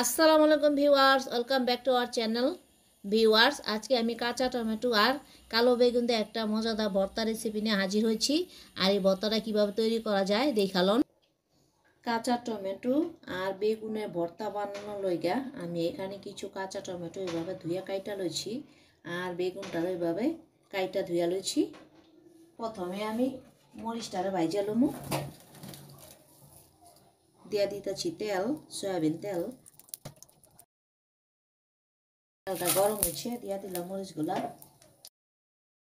আসসালামু আলাইকুম viewers, welcome back to our channel. Viewers, আজকে আমি কাঁচা টমেটো আর কালো বেগুন দিয়ে একটা মজাদার ভর্তা রেসিপি নিয়ে হাজির হয়েছি। আর এই ভর্তাটা কীভাবে তৈরি করা যায় দেখালন। কাঁচা টমেটো আর বেগুনের ভর্তা বানানো লইগা আমি এখানে কিছু কাঁচা টমেটো এইভাবে ধুইয়া কাইটা লইছি আর বেগুনটা এইভাবে কাইটা ধুইয়া লইছি। প্রথমে আমি মরিচটারে ভাইজা লমু, দিয়া দিতেছি তেল, সয়াবিন তেল। তেলটা গরম হয়েছে, দিয়া দিলাম মরিচগুলা।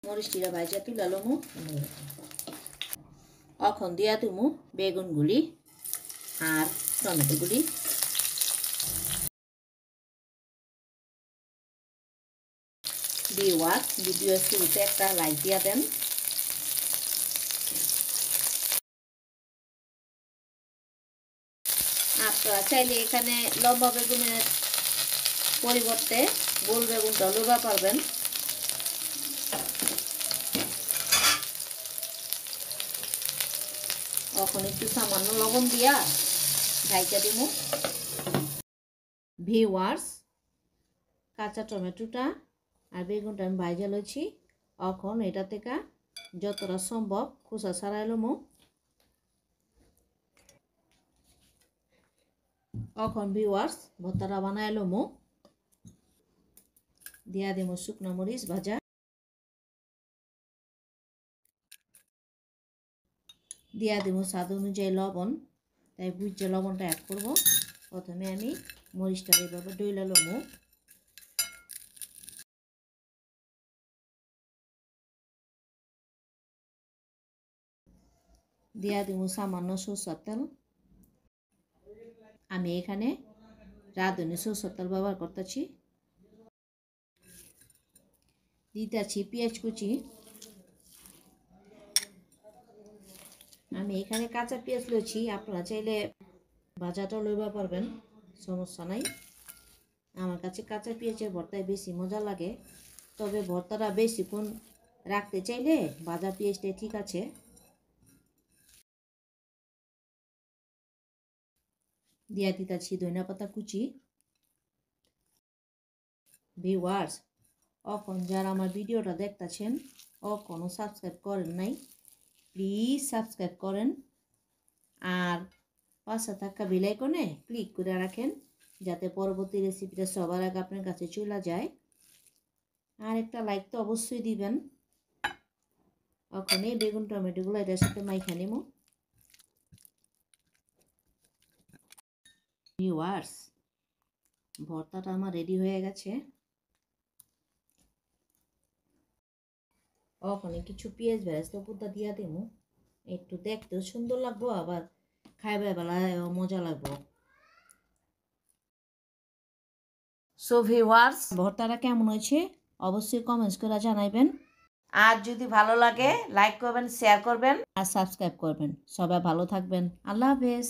মরিচটিরা ভাইজা তুলা লমু। এখন দিয়া দিমু বেগুনগুলি আর টমেটোগুলি। ভিউয়ার্স, ভিডিও শুরুতে একটা লাইক দিয়া দেন। আপনারা চাইলে এখানে লম্বা বেগুনের পরিবর্তে গোল বেগুনটা লইবা পারবেন। এখন একটু সামান্য লবণ দিয়া ঢাইকা দিব। ভিউয়ার্স, কাঁচা টমেটোটা আর বেগুনটা আমি ভাইজা লইছি। এখন এটা থেকে যতটা সম্ভব খোসা ছাড়াই লমু। এখন ভিউয়ার্স, ভর্তাটা বানাই লমু। দিয়া দিব শুকনো মরিচ ভাজা, দিয়া দিব স্বাদ অনুযায়ী লবণ। তাই বুঝে লবণটা অ্যাড করব। প্রথমে আমি মরিচটা এভাবে ডইলা লমু। দিয়া দিব সামান্য সরষের তেল। আমি এখানে রাঁধুনি সরষের তেল ব্যবহার করতেছি। দিতেছি পেঁয়াজ কুচি। আমি এখানে কাঁচা পেঁয়াজ লইছি, আপনারা চাইলে ভাজাটাও লইবা পারবেন, সমস্যা নাই। আমার কাছে কাঁচা পেঁয়াজের ভর্তায় বেশি মজা লাগে, তবে ভর্তাটা বেশিক্ষণ রাখতে চাইলে ভাজা পেঁয়াজটাই ঠিক আছে। দিয়া দিতেছি ধনিয়া পাতা কুচি। ভিউয়ার্স, এখন যারা আমার ভিডিওটা দেখতেছেন এখনও সাবস্ক্রাইব করেন নাই, প্লিজ সাবস্ক্রাইব করেন আর পাশে থাকা বেল আইকনে ক্লিক করে রাখেন যাতে পরবর্তী রেসিপিটা সবার আগে আপনার কাছে চলে যায়। আর একটা লাইক তো অবশ্যই দিবেন। এখন এই বেগুন টমেটোগুলো এটার সাথে মাইখা নেব। ভিউয়ার্স, ভর্তাটা আমার রেডি হয়ে গেছে। ওখানে কিছু পেঁয়াজ বেরেস্তা পুরটা দিয়া দেব, একটু দেখতেও সুন্দর লাগবো, আবার খাইবার বেলায় মজা লাগবো। সো ভিউয়ার্স, ভর্তাটা কেমন হয়েছে অবশ্যই কমেন্টস করে জানাইবেন। আর যদি ভালো লাগে লাইক করবেন, শেয়ার করবেন আর সাবস্ক্রাইব করবেন। সবাই ভালো থাকবেন। আল্লাহ হাফেজ।